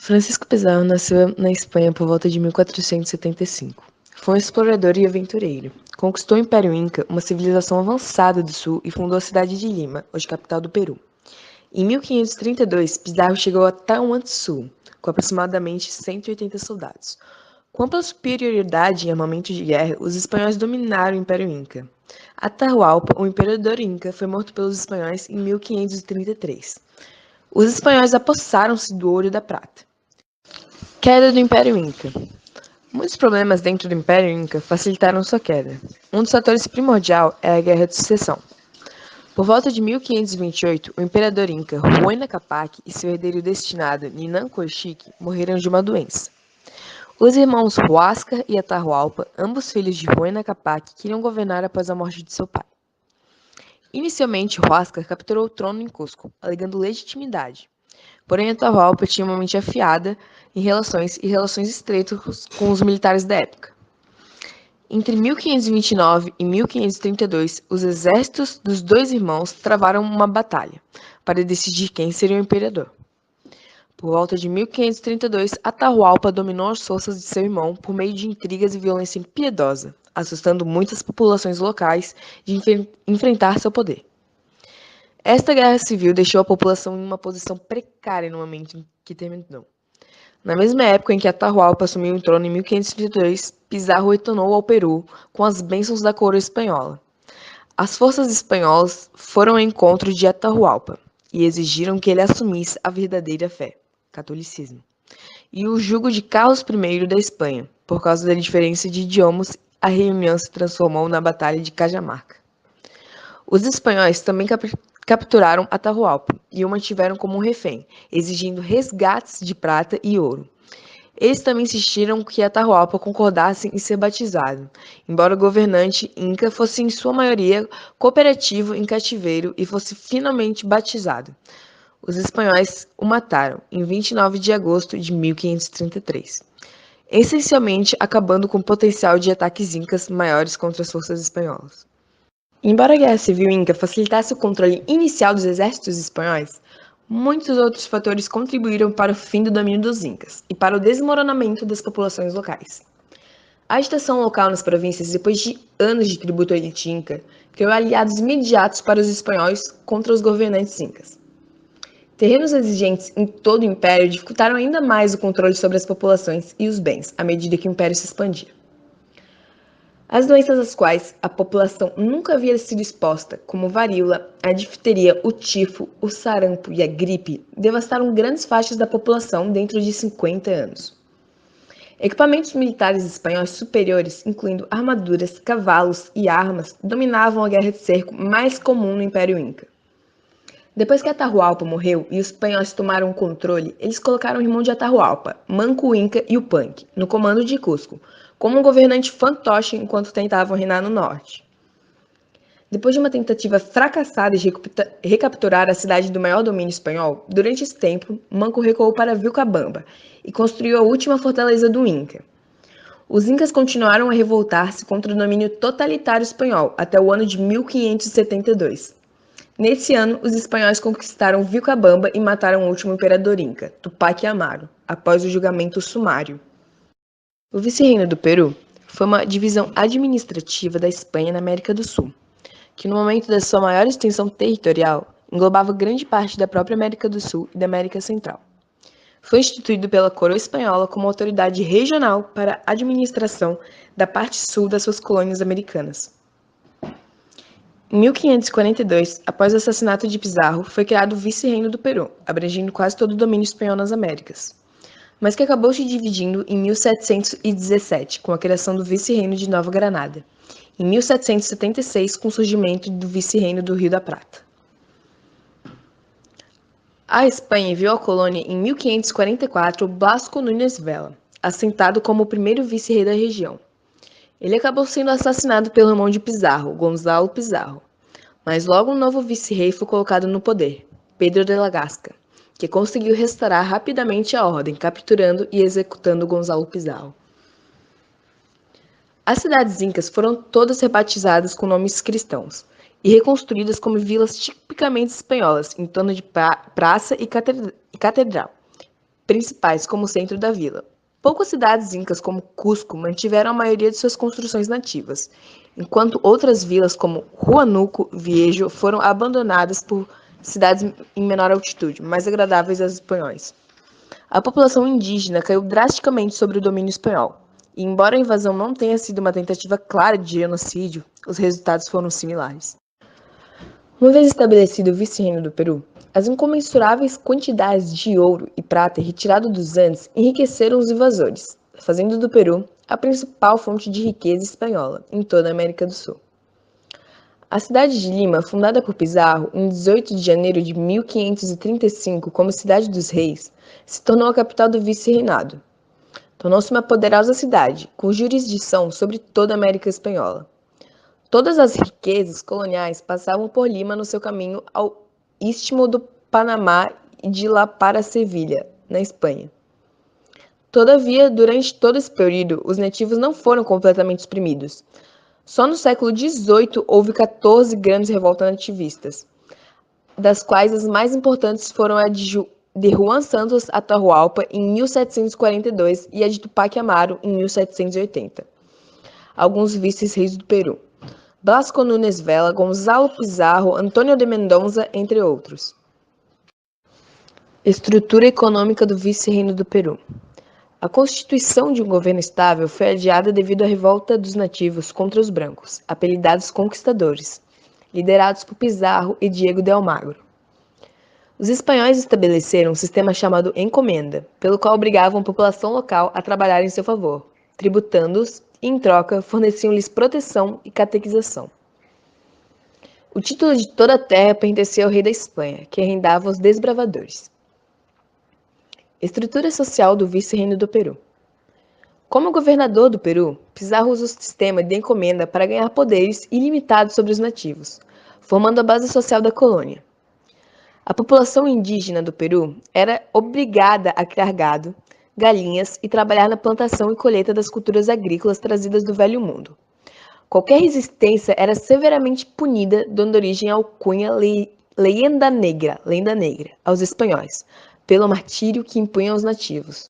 Francisco Pizarro nasceu na Espanha por volta de 1475. Foi um explorador e aventureiro. Conquistou o Império Inca, uma civilização avançada do sul, e fundou a cidade de Lima, hoje capital do Peru. Em 1532, Pizarro chegou a Tahuantinsuyo, com aproximadamente 180 soldados. Com ampla superioridade em armamento de guerra, os espanhóis dominaram o Império Inca. Atahualpa, o imperador Inca, foi morto pelos espanhóis em 1533. Os espanhóis apossaram-se do ouro e da prata. Queda do Império Inca. Muitos problemas dentro do Império Inca facilitaram sua queda. Um dos fatores primordial é a Guerra de Sucessão. Por volta de 1528, o imperador Inca Huayna Capac e seu herdeiro destinado Ninan Colchique morreram de uma doença. Os irmãos Huáscar e Atahualpa, ambos filhos de Huayna Capac, queriam governar após a morte de seu pai. Inicialmente, Huáscar capturou o trono em Cusco, alegando legitimidade. Porém, Atahualpa tinha uma mente afiada em relações estreitas com os militares da época. Entre 1529 e 1532, os exércitos dos dois irmãos travaram uma batalha para decidir quem seria o imperador. Por volta de 1532, Atahualpa dominou as forças de seu irmão por meio de intrigas e violência impiedosa, assustando muitas populações locais de enfrentar seu poder. Esta guerra civil deixou a população em uma posição precária no momento em que terminou. Na mesma época em que Atahualpa assumiu o trono em 1532, Pizarro retornou ao Peru com as bênçãos da coroa espanhola. As forças espanholas foram ao encontro de Atahualpa e exigiram que ele assumisse a verdadeira fé, catolicismo, e o jugo de Carlos I da Espanha. Por causa da diferença de idiomas, a reunião se transformou na Batalha de Cajamarca. Os espanhóis também capturaram Atahualpa e o mantiveram como um refém, exigindo resgates de prata e ouro. Eles também insistiram que Atahualpa concordasse em ser batizado, embora o governante Inca fosse em sua maioria cooperativo em cativeiro e fosse finalmente batizado. Os espanhóis o mataram em 29 de agosto de 1533, essencialmente acabando com o potencial de ataques incas maiores contra as forças espanholas. Embora a Guerra Civil Inca facilitasse o controle inicial dos exércitos espanhóis, muitos outros fatores contribuíram para o fim do domínio dos Incas e para o desmoronamento das populações locais. A agitação local nas províncias, depois de anos de tributo elite Inca, criou aliados imediatos para os espanhóis contra os governantes Incas. Terrenos exigentes em todo o Império dificultaram ainda mais o controle sobre as populações e os bens à medida que o Império se expandia. As doenças às quais a população nunca havia sido exposta, como a varíola, a difteria, o tifo, o sarampo e a gripe, devastaram grandes faixas da população dentro de 50 anos. Equipamentos militares espanhóis superiores, incluindo armaduras, cavalos e armas, dominavam a guerra de cerco mais comum no Império Inca. Depois que Atahualpa morreu e os espanhóis tomaram o controle, eles colocaram o irmão de Atahualpa, Manco Inca Yupanqui, no comando de Cusco, como um governante fantoche enquanto tentavam reinar no norte. Depois de uma tentativa fracassada de recapturar a cidade do maior domínio espanhol, durante esse tempo, Manco recuou para Vilcabamba e construiu a última fortaleza do Inca. Os Incas continuaram a revoltar-se contra o domínio totalitário espanhol até o ano de 1572. Nesse ano, os espanhóis conquistaram Vilcabamba e mataram o último imperador Inca, Tupac Amaru, após o julgamento sumário. O vice-reino do Peru foi uma divisão administrativa da Espanha na América do Sul, que no momento da sua maior extensão territorial, englobava grande parte da própria América do Sul e da América Central. Foi instituído pela coroa espanhola como autoridade regional para a administração da parte sul das suas colônias americanas. Em 1542, após o assassinato de Pizarro, foi criado o vice-reino do Peru, abrangendo quase todo o domínio espanhol nas Américas, mas que acabou se dividindo em 1717, com a criação do vice-reino de Nova Granada, em 1776, com o surgimento do vice-reino do Rio da Prata. A Espanha enviou à colônia em 1544 Blasco Núñez Vela, assentado como o primeiro vice-rei da região. Ele acabou sendo assassinado pelo irmão de Pizarro, Gonzalo Pizarro, mas logo um novo vice-rei foi colocado no poder, Pedro de la Gasca, que conseguiu restaurar rapidamente a ordem, capturando e executando Gonzalo Pizarro. As cidades incas foram todas rebatizadas com nomes cristãos e reconstruídas como vilas tipicamente espanholas, em torno de praça e catedral. principais como o centro da vila. Poucas cidades incas, como Cusco, mantiveram a maioria de suas construções nativas, enquanto outras vilas, como Huánuco, Viejo, foram abandonadas por cidades em menor altitude, mais agradáveis aos espanhóis. A população indígena caiu drasticamente sobre o domínio espanhol, e embora a invasão não tenha sido uma tentativa clara de genocídio, os resultados foram similares. Uma vez estabelecido o vice-reino do Peru, as incomensuráveis quantidades de ouro e prata retirado dos Andes enriqueceram os invasores, fazendo do Peru a principal fonte de riqueza espanhola em toda a América do Sul. A cidade de Lima, fundada por Pizarro em 18 de janeiro de 1535 como Cidade dos Reis, se tornou a capital do vice-reinado. Tornou-se uma poderosa cidade, com jurisdição sobre toda a América Espanhola. Todas as riquezas coloniais passavam por Lima no seu caminho ao Istmo do Panamá e de lá para Sevilha, na Espanha. Todavia, durante todo esse período, os nativos não foram completamente exprimidos. Só no século XVIII houve 14 grandes revoltas nativistas, das quais as mais importantes foram a de Juan Santos Atahualpa em 1742 e a de Tupac Amaru em 1780. Alguns vices-reis do Peru: Blasco Núñez Vela, Gonzalo Pizarro, Antônio de Mendonça, entre outros. Estrutura econômica do vice-reino do Peru. A constituição de um governo estável foi adiada devido à revolta dos nativos contra os brancos, apelidados conquistadores, liderados por Pizarro e Diego de Almagro. Os espanhóis estabeleceram um sistema chamado encomenda, pelo qual obrigavam a população local a trabalhar em seu favor, tributando-os e, em troca, forneciam-lhes proteção e catequização. O título de toda a terra pertencia ao rei da Espanha, que arrendava aos desbravadores. Estrutura social do vice-reino do Peru. Como governador do Peru, Pizarro usou o sistema de encomenda para ganhar poderes ilimitados sobre os nativos, formando a base social da colônia. A população indígena do Peru era obrigada a criar gado, galinhas e trabalhar na plantação e colheita das culturas agrícolas trazidas do Velho Mundo. Qualquer resistência era severamente punida, dando origem à alcunha lenda negra, aos espanhóis, pelo martírio que impunham aos nativos.